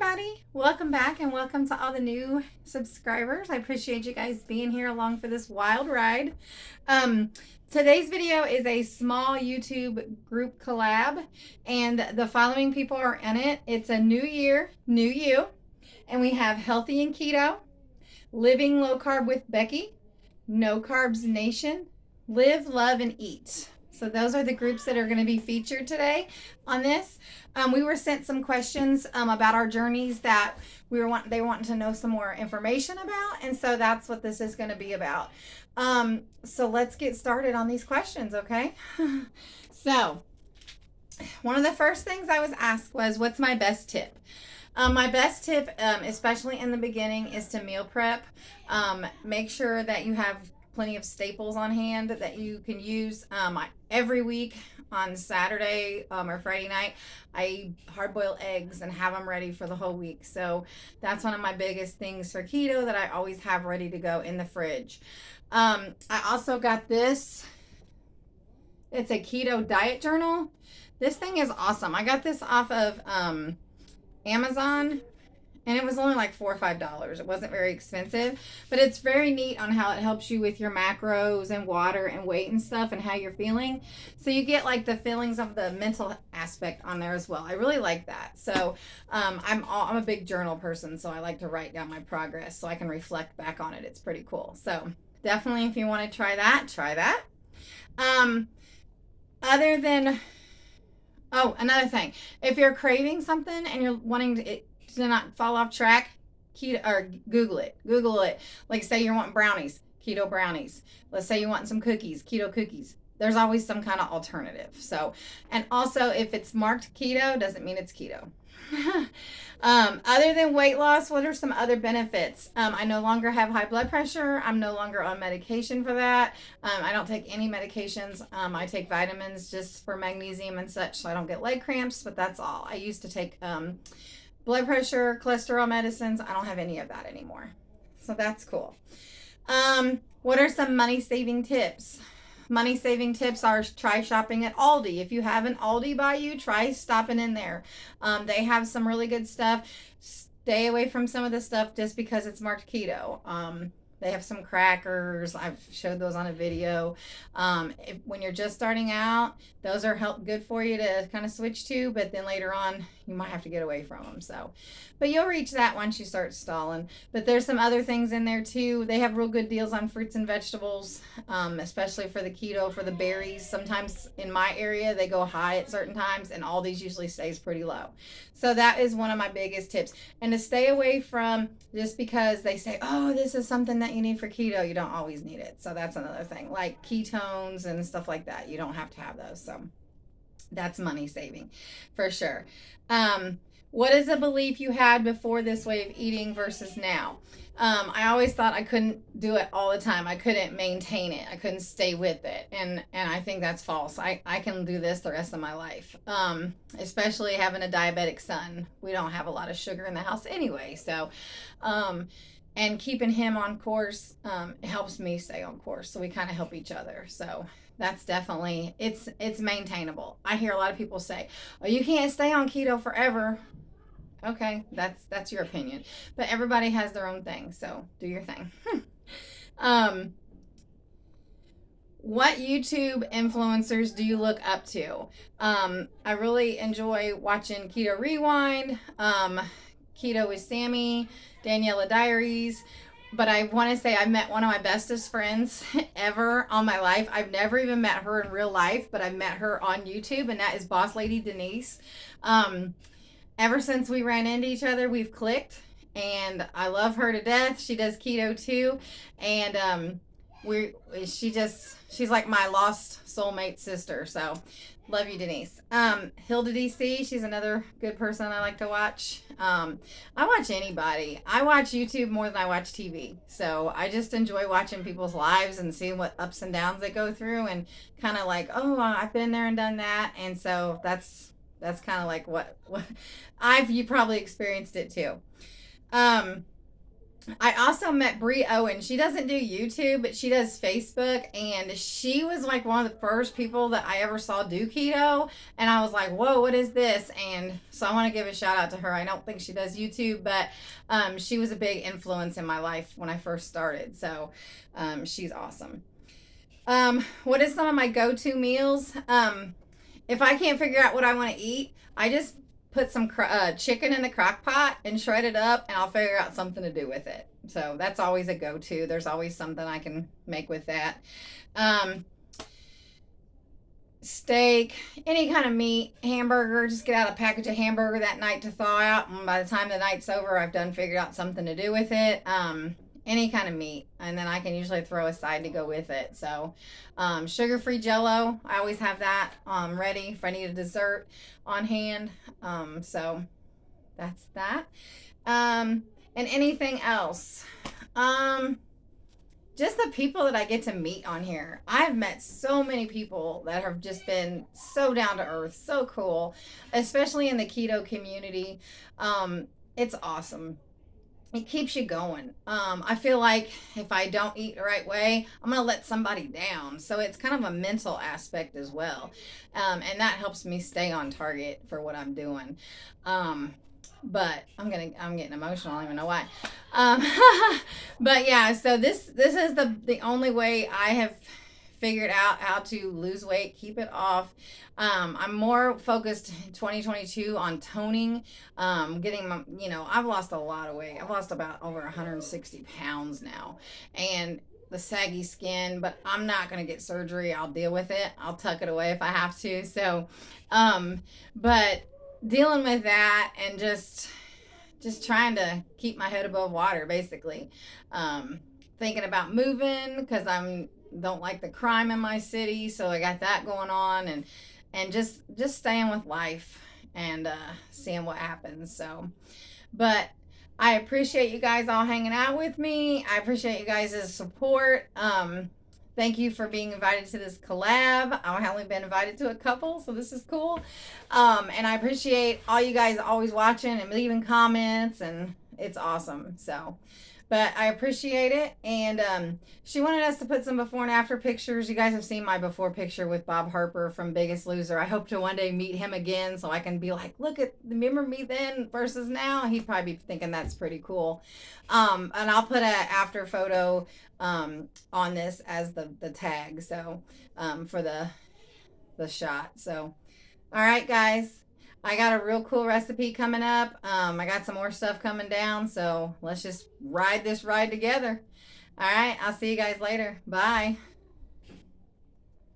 everybody, welcome back and welcome to all the new subscribers. I appreciate you guys being here along for this wild ride. Um, Today's video is a small YouTube group collab, and the following people are in it. It's a new year, new you, and we have Healthy and Keto, Living Low Carb with Becky, No Carbs Nation, Live, Love, and Eat. So those are the groups that are going to be featured today on this. We were sent some questions about our journeys that they were wanting to know some more information about, and so that's what this is going to be about. So let's get started on these questions, okay? So one of the first things I was asked was, what's my best tip? My best tip, especially in the beginning, is to meal prep. Make sure that you have plenty of staples on hand that you can use. Every week on Saturday or Friday night, I hard boil eggs and have them ready for the whole week. So that's one of my biggest things for keto that I always have ready to go in the fridge. I also got this. It's a keto diet journal. This thing is awesome. I got this off of Amazon, and it was only like $4 or $5. It wasn't very expensive, but it's very neat on how it helps you with your macros and water and weight and stuff and how you're feeling. So you get like the feelings of the mental aspect on there as well. I really like that. So I'm a big journal person, so I like to write down my progress so I can reflect back on it. It's pretty cool. So definitely, if you want to try that, try that. Other than, oh, another thing, if you're craving something and you're wanting to not fall off track, keto, or Google it. Like, say you want brownies, keto brownies. Let's say you want some cookies, keto cookies. There's always some kind of alternative. So, and also, if it's marked keto, doesn't mean it's keto. Other than weight loss, what are some other benefits? I no longer have high blood pressure. I'm no longer on medication for that. I don't take any medications. I take vitamins just for magnesium and such, so I don't get leg cramps, but that's all. I used to take blood pressure, cholesterol medicines. I don't have any of that anymore. So that's cool. What are some money saving tips? Money saving tips are, try shopping at Aldi. If you have an Aldi by you, try stopping in there. They have some really good stuff. Stay away from some of the stuff just because it's marked keto. They have some crackers. I've showed those on a video. When you're just starting out, those are good for you to kind of switch to, but then later on, you might have to get away from them. So, but you'll reach that once you start stalling. But there's some other things in there too. They have real good deals on fruits and vegetables, especially for the keto, for the berries. Sometimes in my area, they go high at certain times, and all these usually stays pretty low. So that is one of my biggest tips. And to stay away from, just because they say, oh, this is something that you need for keto, you don't always need it. So that's another thing, like ketones and stuff like that. You don't have to have those. So that's money saving for sure. What is a belief you had before this way of eating versus now? I always thought I couldn't do it all the time. I couldn't maintain it. I couldn't stay with it. And I think that's false. I can do this the rest of my life. Especially having a diabetic son. We don't have a lot of sugar in the house anyway. So, and keeping him on course helps me stay on course. So we kind of help each other. So that's definitely, it's maintainable. I hear a lot of people say, oh, you can't stay on keto forever. Okay, that's your opinion, but everybody has their own thing, so do your thing. What YouTube influencers do you look up to? I really enjoy watching Keto Rewind, Keto with Sammy, Daniela Diaries. But I want to say I met one of my bestest friends ever on my life. I've never even met her in real life, but I've met her on YouTube, and that is Boss Lady Denise. Ever since we ran into each other, we've clicked, and I love her to death. She does keto too, and she's like my lost soulmate sister. So love you, Denise. Hilda DC, she's another good person I like to watch. I watch anybody. I watch YouTube more than I watch TV. So I just enjoy watching people's lives and seeing what ups and downs they go through, and kind of like, oh, I've been there and done that. And so that's kind of like what you probably experienced it too. I also met Brie Owen. She doesn't do YouTube, but she does Facebook. And she was like one of the first people that I ever saw do keto. And I was like, whoa, what is this? And so I want to give a shout out to her. I don't think she does YouTube, but she was a big influence in my life when I first started. So she's awesome. What is some of my go to meals? If I can't figure out what I want to eat, I just put some chicken in the crock pot and shred it up, and I'll figure out something to do with it. So that's always a go to. There's always something I can make with that. Um, Steak, any kind of meat, hamburger, just get out a package of hamburger that night to thaw out. And by the time the night's over, I've done figured out something to do with it. Any kind of meat, and then I can usually throw a side to go with it. So, sugar-free Jello, I always have that ready if I need a dessert on hand. So that's that. And anything else? Um, just the people that I get to meet on here. I've met so many people that have just been so down to earth, so cool, especially in the keto community. It's awesome. It keeps you going. I feel like if I don't eat the right way, I'm gonna let somebody down. So it's kind of a mental aspect as well, and that helps me stay on target for what I'm doing. Um, but I'm getting emotional. I don't even know why. Um, but yeah, so this is the only way I have figured out how to lose weight, keep it off. I'm more focused 2022 on toning, getting my, I've lost a lot of weight. I've lost about over 160 pounds now, and the saggy skin, but I'm not going to get surgery. I'll deal with it. I'll tuck it away if I have to. So, but dealing with that and just trying to keep my head above water, basically. Thinking about moving because I'm don't like the crime in my city, so I got that going on, and just staying with life and seeing what happens. So, but I appreciate you guys all hanging out with me. I appreciate you guys' support. Thank you for being invited to this collab. I've only been invited to a couple, so this is cool. And I appreciate all you guys always watching and leaving comments, and it's awesome. So, but I appreciate it. And she wanted us to put some before and after pictures. You guys have seen my before picture with Bob Harper from Biggest Loser. I hope to one day meet him again so I can be like, look at, remember me then versus now? He'd probably be thinking that's pretty cool. And I'll put a after photo on this as the tag. So for the shot. So, all right, guys. I got a real cool recipe coming up. I got some more stuff coming down. So let's just ride this ride together. All right. I'll see you guys later. Bye.